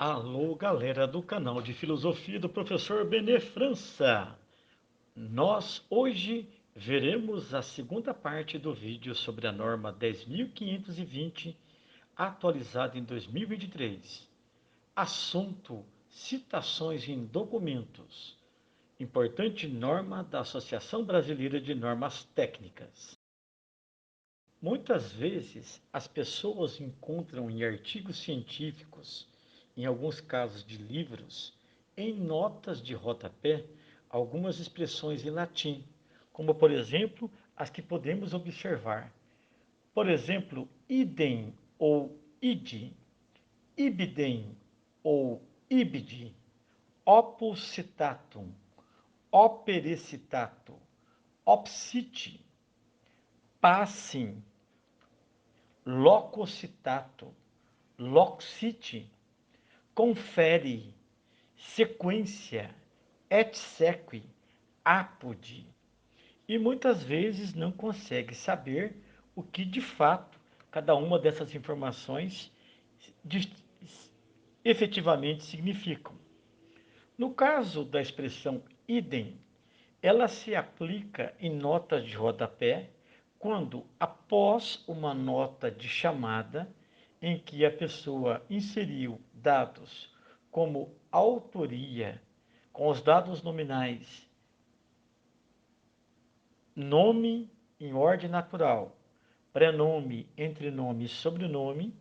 Alô, galera do canal de Filosofia do Professor Benê França. Nós hoje veremos a segunda parte do vídeo sobre a norma 10.520, atualizada em 2023. Assunto: citações em documentos. Importante norma da Associação Brasileira de Normas Técnicas. Muitas vezes as pessoas encontram em artigos científicos, em alguns casos de livros, em notas de rodapé, algumas expressões em latim, como por exemplo as que podemos observar. Por exemplo, idem ou id, ibidem ou ibide, opus citatum, opere citato, opsite, passim, lococitato, loxite, confere, sequência, et sequi, apud, e muitas vezes não consegue saber o que de fato cada uma dessas informações efetivamente significam. No caso da expressão idem, ela se aplica em notas de rodapé quando, após uma nota de chamada em que a pessoa inseriu dados como autoria, com os dados nominais, nome em ordem natural, prenome, entrenome e sobrenome,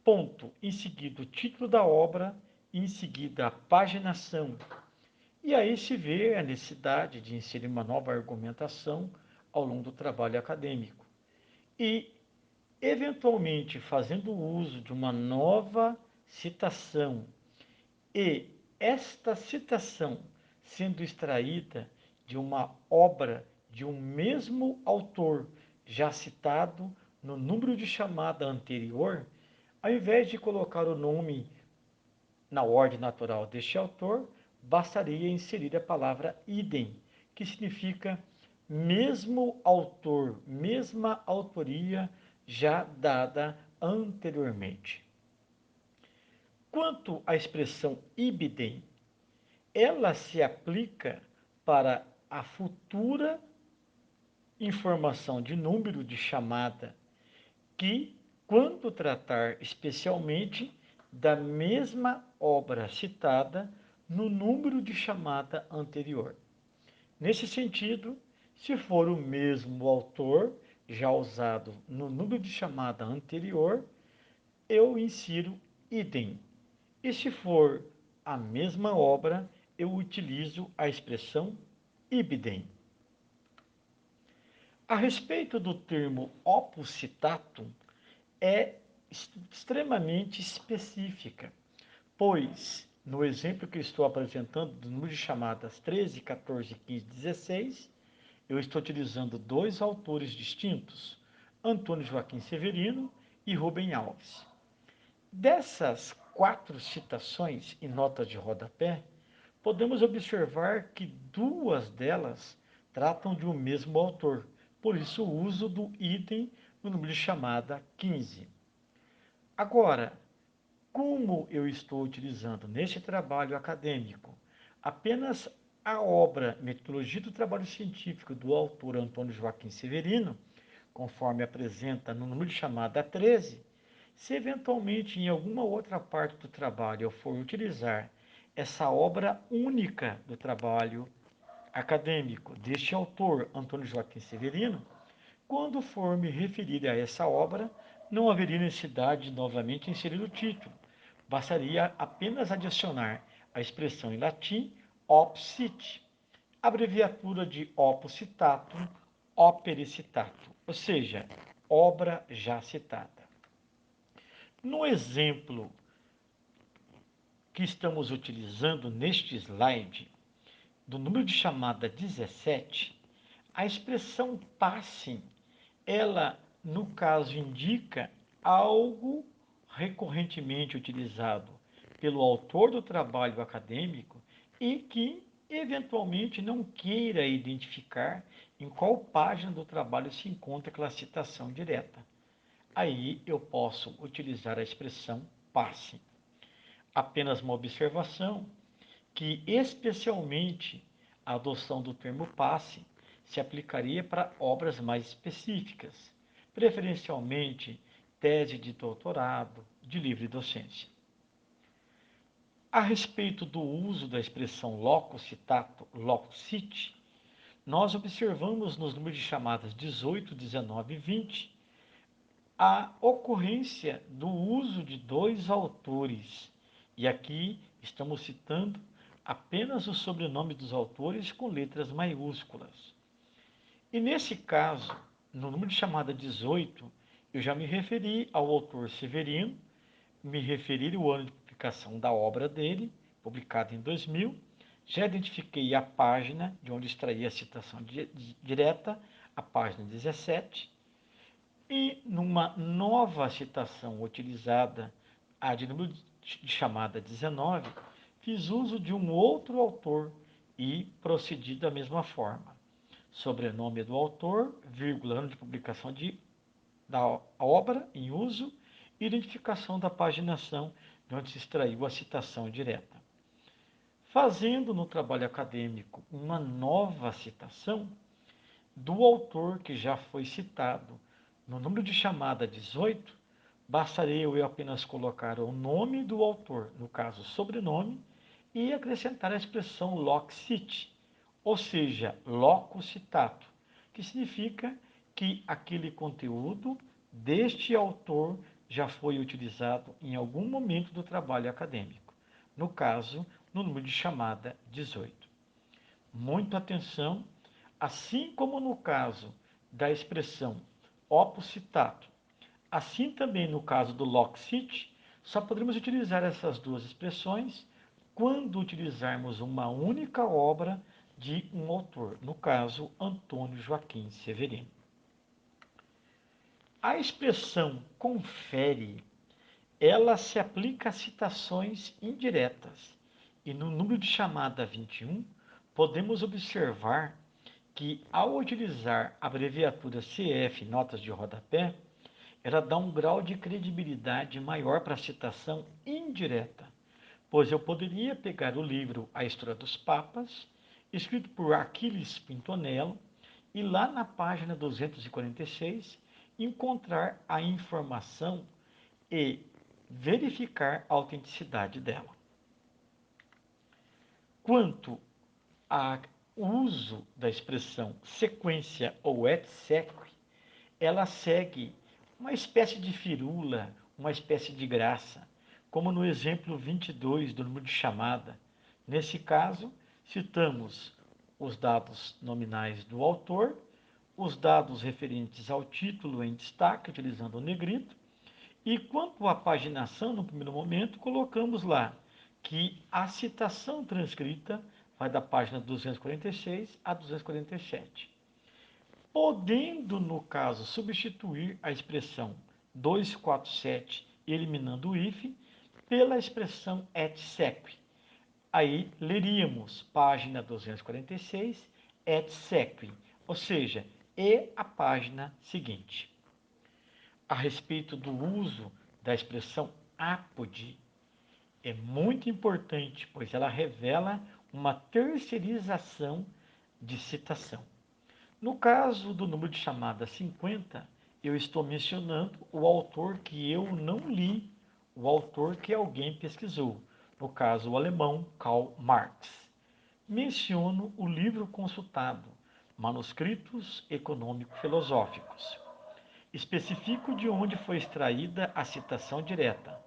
ponto, em seguida o título da obra, e em seguida a paginação. E aí se vê a necessidade de inserir uma nova argumentação ao longo do trabalho acadêmico. E, eventualmente, fazendo uso de uma nova citação, e esta citação sendo extraída de uma obra de um mesmo autor já citado no número de chamada anterior, ao invés de colocar o nome na ordem natural deste autor, bastaria inserir a palavra idem, que significa mesmo autor, mesma autoria já dada anteriormente. Quanto à expressão ibidem, ela se aplica para a futura informação de número de chamada que, quando tratar especialmente da mesma obra citada no número de chamada anterior. Nesse sentido, se for o mesmo autor já usado no número de chamada anterior, eu insiro idem. E se for a mesma obra, eu utilizo a expressão ibidem. A respeito do termo opus citatum, é extremamente específica, pois, no exemplo que eu estou apresentando, do número de chamadas 13, 14, 15, 16, eu estou utilizando dois autores distintos, Antônio Joaquim Severino e Rubem Alves. Dessas 4 citações e notas de rodapé, podemos observar que 2 delas tratam de um mesmo autor, por isso o uso do idem no número de chamada 15. Agora, como eu estou utilizando neste trabalho acadêmico apenas a obra Metodologia do Trabalho Científico do autor Antônio Joaquim Severino, conforme apresenta no número de chamada 13, se eventualmente em alguma outra parte do trabalho eu for utilizar essa obra única do trabalho acadêmico deste autor, Antônio Joaquim Severino, quando for me referir a essa obra, não haveria necessidade de novamente inserir o título. Bastaria apenas adicionar a expressão em latim opsit, abreviatura de opus citatum, opere citatum, ou seja, obra já citada. No exemplo que estamos utilizando neste slide, do número de chamada 17, a expressão passing, ela, no caso, indica algo recorrentemente utilizado pelo autor do trabalho acadêmico e que, eventualmente, não queira identificar em qual página do trabalho se encontra aquela citação direta. Aí eu posso utilizar a expressão passe. apenas uma observação que, especialmente, a adoção do termo passe se aplicaria para obras mais específicas, preferencialmente tese de doutorado, de livre docência. A respeito do uso da expressão loco citato, loco cite, nós observamos nos números de chamadas 18, 19 e 20 a ocorrência do uso de dois autores. E aqui estamos citando apenas o sobrenome dos autores com letras maiúsculas. E nesse caso, no número de chamada 18, eu já me referi ao autor Severino, me referi ao ano de publicação da obra dele, publicada em 2000, já identifiquei a página de onde extraí a citação direta, a página 17, e numa nova citação utilizada, a de número de chamada 19, fiz uso de um outro autor e procedi da mesma forma. Sobrenome do autor, vírgula, ano de publicação da obra em uso, identificação da paginação de onde se extraiu a citação direta. Fazendo no trabalho acadêmico uma nova citação do autor que já foi citado no número de chamada 18, bastaria eu apenas colocar o nome do autor, no caso sobrenome, e acrescentar a expressão loc cite, ou seja, loco citato, que significa que aquele conteúdo deste autor já foi utilizado em algum momento do trabalho acadêmico, no caso, no número de chamada 18. Muito atenção, assim como no caso da expressão opus citato, assim também no caso do loc cite, só poderemos utilizar essas duas expressões quando utilizarmos uma única obra de um autor, no caso, Antônio Joaquim Severino. A expressão confere, ela se aplica a citações indiretas, e no número de chamada 21, podemos observar que, ao utilizar a abreviatura CF, notas de rodapé, ela dá um grau de credibilidade maior para a citação indireta, pois eu poderia pegar o livro A História dos Papas, escrito por Aquiles Pintonello, e lá na página 246 encontrar a informação e verificar a autenticidade dela. Quanto ao uso da expressão sequência ou et seq, ela segue uma espécie de firula, uma espécie de graça, como no exemplo 22 do número de chamada. Nesse caso, citamos os dados nominais do autor, os dados referentes ao título em destaque, utilizando o negrito, e quanto à paginação, no primeiro momento, colocamos lá que a citação transcrita vai da página 246 a 247. Podendo, no caso, substituir a expressão 247, eliminando o if, pela expressão et seq. Aí leríamos página 246, et seq, ou seja, e a página seguinte. A respeito do uso da expressão apode, é muito importante, pois ela revela uma terceirização de citação. No caso do número de chamada 50, eu estou mencionando o autor que eu não li, o autor que alguém pesquisou, no caso o alemão Karl Marx. Menciono o livro consultado, Manuscritos Econômico-Filosóficos. Especifico de onde foi extraída a citação direta,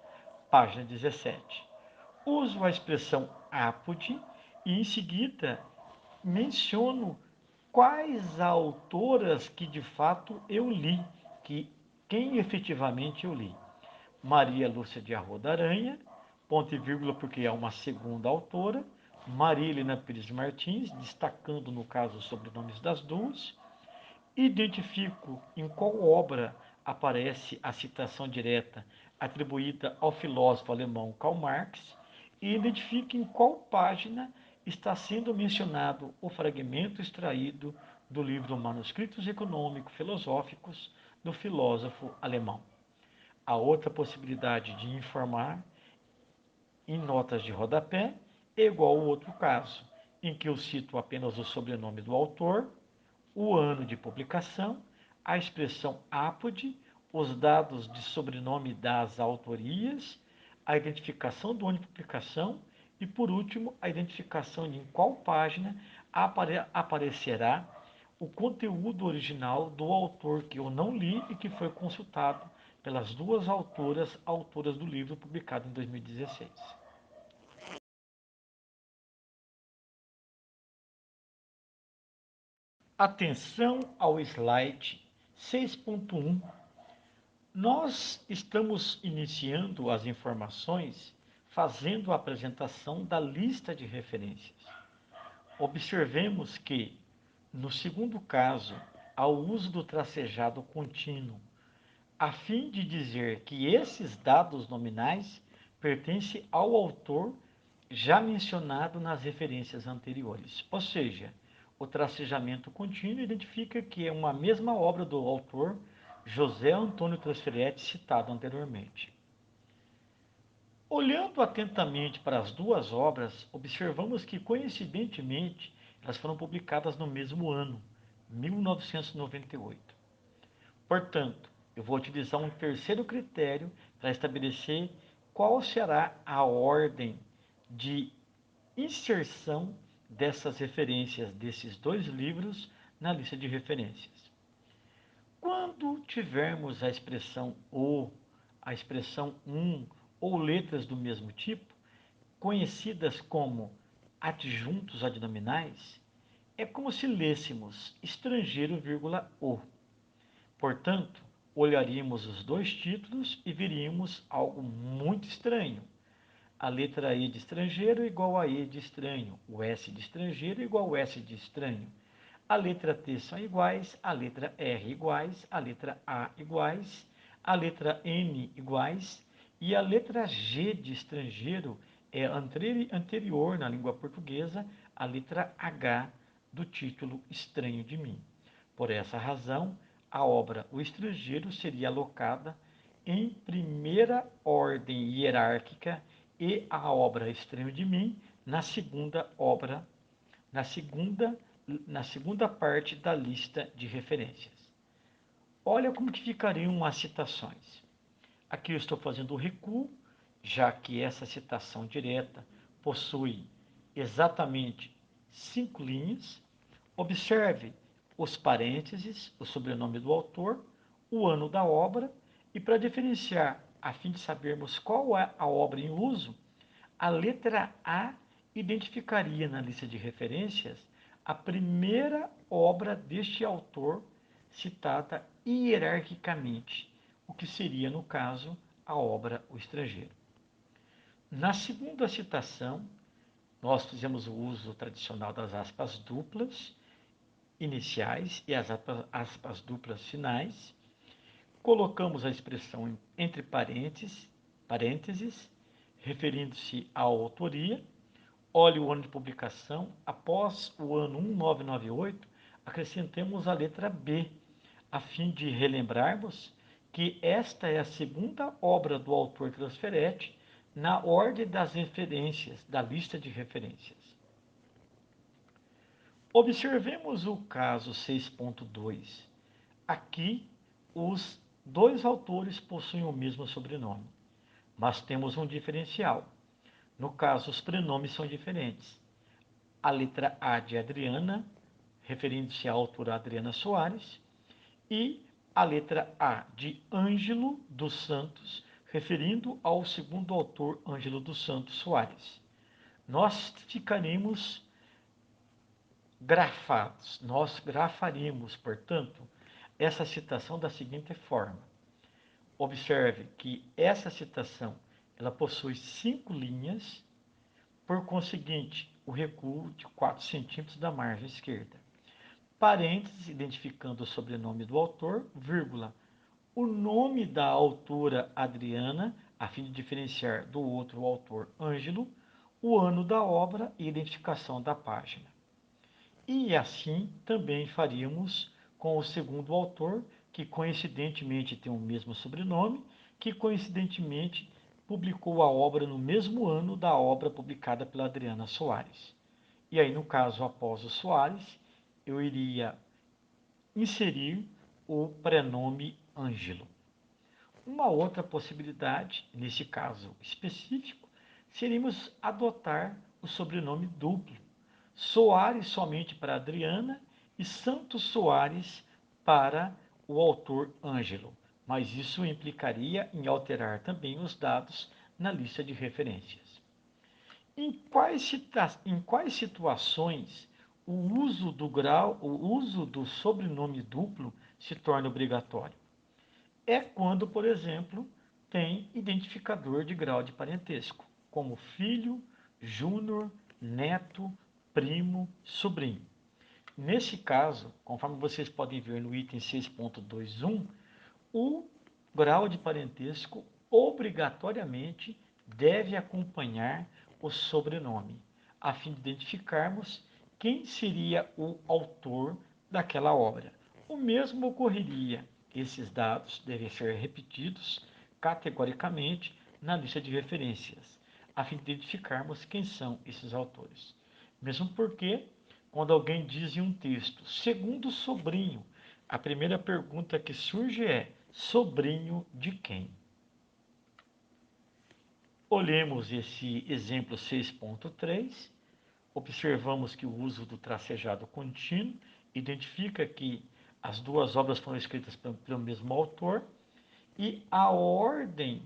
página 17. Uso a expressão apode e, em seguida, menciono quais autoras que de fato eu li, quem efetivamente eu li. Maria Lúcia de Arruda Aranha, ponto e vírgula porque é uma segunda autora, Maria Helena Pires Martins, destacando no caso os sobrenomes das duas. Identifico em qual obra aparece a citação direta atribuída ao filósofo alemão Karl Marx e identifico em qual página está sendo mencionado o fragmento extraído do livro Manuscritos Econômico-Filosóficos do filósofo alemão. A outra possibilidade de informar em notas de rodapé é igual ao outro caso, em que eu cito apenas o sobrenome do autor, o ano de publicação, a expressão apode, os dados de sobrenome das autorias, a identificação do ano de publicação e, por último, a identificação de em qual página aparecerá o conteúdo original do autor que eu não li e que foi consultado pelas duas autoras do livro publicado em 2016. Atenção ao slide 6.1. Nós estamos iniciando as informações fazendo a apresentação da lista de referências. Observemos que, no segundo caso, ao uso do tracejado contínuo, a fim de dizer que esses dados nominais pertencem ao autor já mencionado nas referências anteriores. Ou seja, o tracejamento contínuo identifica que é uma mesma obra do autor José Antônio Trasferetti citado anteriormente. Olhando atentamente para as duas obras, observamos que, coincidentemente, elas foram publicadas no mesmo ano, 1998. Portanto, eu vou utilizar um terceiro critério para estabelecer qual será a ordem de inserção dessas referências desses dois livros na lista de referências. Quando tivermos a expressão o, a expressão um ou letras do mesmo tipo, conhecidas como adjuntos adnominais, é como se lêssemos estrangeiro, vírgula, o. Portanto, olharíamos os dois títulos e veríamos algo muito estranho. A letra E de estrangeiro igual a E de estranho, o S de estrangeiro igual ao S de estranho. A letra T são iguais, a letra R iguais, a letra A iguais, a letra N iguais e a letra G de estrangeiro é anterior na língua portuguesa à letra H do título Estranho de Mim. Por essa razão, a obra O Estrangeiro seria alocada em primeira ordem hierárquica e a obra Estranho de Mim na segunda obra, na segunda, na segunda parte da lista de referências. Olha como que ficariam as citações. Aqui eu estou fazendo o recuo, já que essa citação direta possui exatamente 5 linhas. Observe os parênteses, o sobrenome do autor, o ano da obra, e para diferenciar, a fim de sabermos qual é a obra em uso, a letra A identificaria na lista de referências a primeira obra deste autor citada hierarquicamente, o que seria, no caso, a obra O Estrangeiro. Na segunda citação, nós fizemos o uso tradicional das aspas duplas iniciais e as aspas duplas finais. Colocamos a expressão entre parênteses referindo-se à autoria. Olhe o ano de publicação. Após o ano 1998, acrescentemos a letra B, a fim de relembrarmos que esta é a segunda obra do autor Trasferetti na ordem das referências, da lista de referências. Observemos o caso 6.2. Aqui, os dois autores possuem o mesmo sobrenome, mas temos um diferencial. No caso, os prenomes são diferentes. A letra A de Adriana, referindo-se à autora Adriana Soares, e a letra A de Ângelo dos Santos, referindo ao segundo autor, Ângelo dos Santos Soares. Nós ficaremos grafados, nós grafaríamos, portanto, essa citação da seguinte forma. Observe que essa citação ela possui 5 linhas, por conseguinte, o recuo de 4 centímetros da margem esquerda. Parênteses, identificando o sobrenome do autor, vírgula, o nome da autora Adriana, a fim de diferenciar do outro autor Ângelo, o ano da obra e identificação da página. E assim também faríamos com o segundo autor, que coincidentemente tem o mesmo sobrenome, que coincidentemente publicou a obra no mesmo ano da obra publicada pela Adriana Soares. E aí, no caso, após o Soares, eu iria inserir o prenome Ângelo. Uma outra possibilidade, nesse caso específico, seríamos adotar o sobrenome duplo. Soares somente para Adriana e Santos Soares para o autor Ângelo. Mas isso implicaria em alterar também os dados na lista de referências. Em quais situações o uso do sobrenome duplo se torna obrigatório? É quando, por exemplo, tem identificador de grau de parentesco, como filho, júnior, neto, primo, sobrinho. Nesse caso, conforme vocês podem ver no item 6.21, o grau de parentesco obrigatoriamente deve acompanhar o sobrenome, a fim de identificarmos quem seria o autor daquela obra. O mesmo ocorreria, esses dados devem ser repetidos categoricamente na lista de referências, a fim de identificarmos quem são esses autores. Mesmo porque, quando alguém diz em um texto, segundo sobrinho, a primeira pergunta que surge é: sobrinho de quem? Olhemos esse exemplo 6.3, observamos que o uso do tracejado contínuo identifica que as duas obras foram escritas pelo mesmo autor e a ordem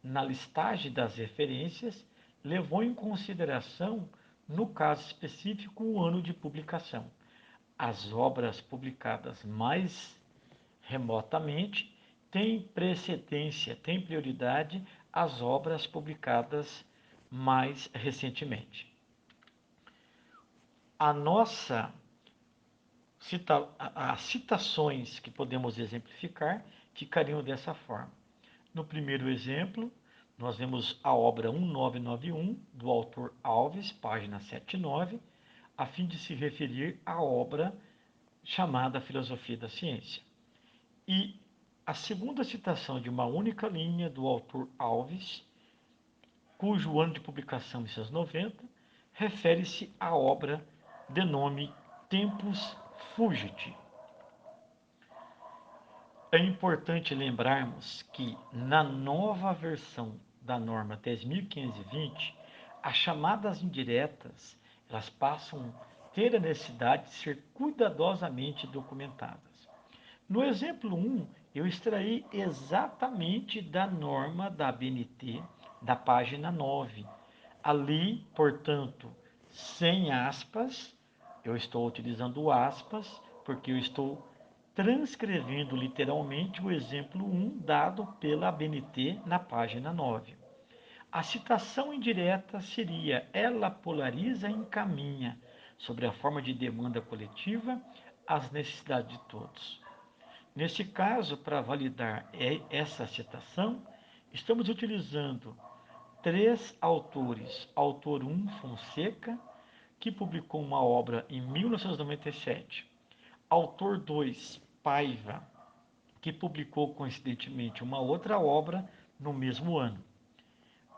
na listagem das referências levou em consideração, no caso específico, o ano de publicação. As obras publicadas mais remotamente têm precedência, têm prioridade às obras publicadas mais recentemente. As citações que podemos exemplificar ficariam dessa forma. No primeiro exemplo, nós vemos a obra 1991, do autor Alves, página 79, a fim de se referir à obra chamada Filosofia da Ciência. E a segunda citação de uma única linha do autor Alves, cujo ano de publicação, 1990, refere-se à obra de nome Tempus Fugit. É importante lembrarmos que, na nova versão da norma 10.520, as chamadas indiretas elas passam a ter a necessidade de ser cuidadosamente documentadas. No exemplo 1, eu extraí exatamente da norma da ABNT, da página 9. Ali, portanto, sem aspas, eu estou utilizando aspas, porque eu estou transcrevendo literalmente o exemplo 1 dado pela ABNT na página 9. A citação indireta seria: ela polariza e encaminha, sobre a forma de demanda coletiva, as necessidades de todos. Neste caso, para validar essa citação, estamos utilizando três autores. Autor 1, Fonseca, que publicou uma obra em 1997. Autor 2, Paiva, que publicou coincidentemente uma outra obra no mesmo ano.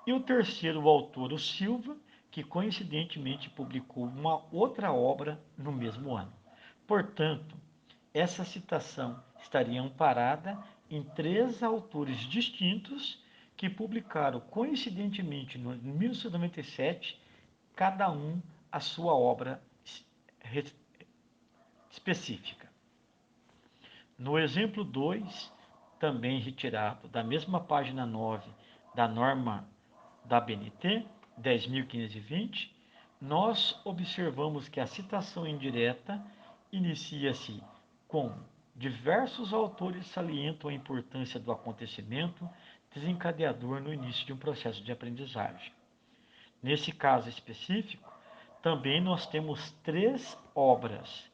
E o terceiro autor, o Silva, que coincidentemente publicou uma outra obra no mesmo ano. Portanto, essa citação estaria amparada em três autores distintos que publicaram coincidentemente em 1997, cada um a sua obra específica. No exemplo 2, também retirado da mesma página 9 da norma da ABNT 10.520, nós observamos que a citação indireta inicia-se com: diversos autores salientam a importância do acontecimento desencadeador no início de um processo de aprendizagem. Nesse caso específico, também nós temos três obras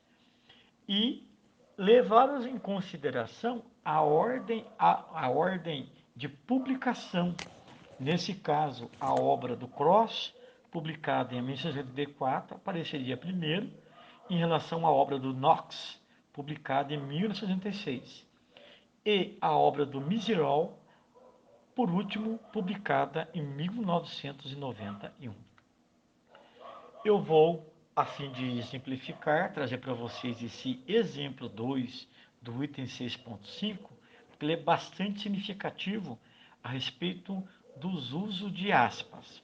e levaram em consideração a ordem de publicação. Nesse caso, a obra do Cross, publicada em 1984, apareceria primeiro, em relação à obra do Knox, publicada em 1966. E a obra do Miserol, por último publicada em 1991. Eu vou, a fim de exemplificar, trazer para vocês esse exemplo 2 do item 6.5, que ele é bastante significativo a respeito dos usos de aspas.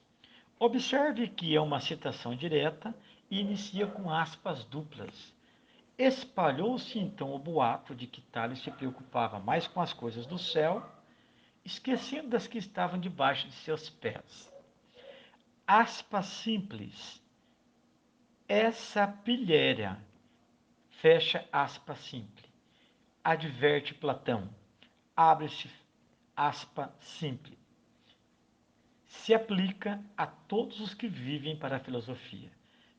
Observe que é uma citação direta e inicia com aspas duplas. Espalhou-se então o boato de que Tales se preocupava mais com as coisas do céu, esquecendo das que estavam debaixo de seus pés. Aspas simples. Essa pilhéria, fecha aspas simples. Adverte Platão, abre-se aspa simples. Se aplica a todos os que vivem para a filosofia.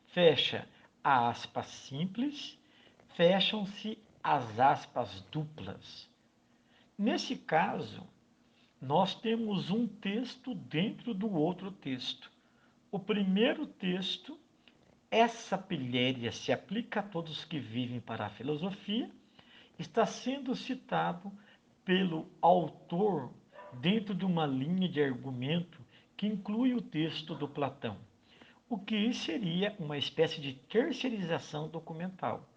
Fecha a aspa simples, fecham-se as aspas duplas. Nesse caso, nós temos um texto dentro do outro texto. O primeiro texto, essa pilhéria se aplica a todos que vivem para a filosofia, está sendo citado pelo autor dentro de uma linha de argumento que inclui o texto do Platão, o que seria uma espécie de terceirização documental.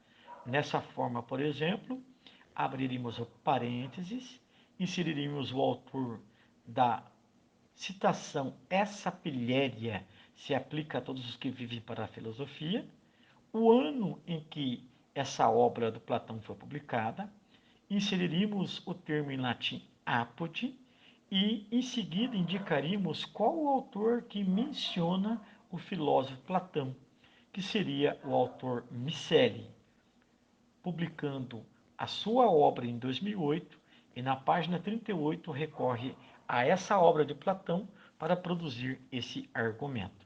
Nessa forma, por exemplo, abriríamos o parênteses, inseriríamos o autor da citação, essa pilhéria se aplica a todos os que vivem para a filosofia, o ano em que essa obra do Platão foi publicada, inseriríamos o termo em latim apode e em seguida indicaríamos qual o autor que menciona o filósofo Platão, que seria o autor Miceli, publicando a sua obra em 2008 e na página 38 recorre a essa obra de Platão para produzir esse argumento.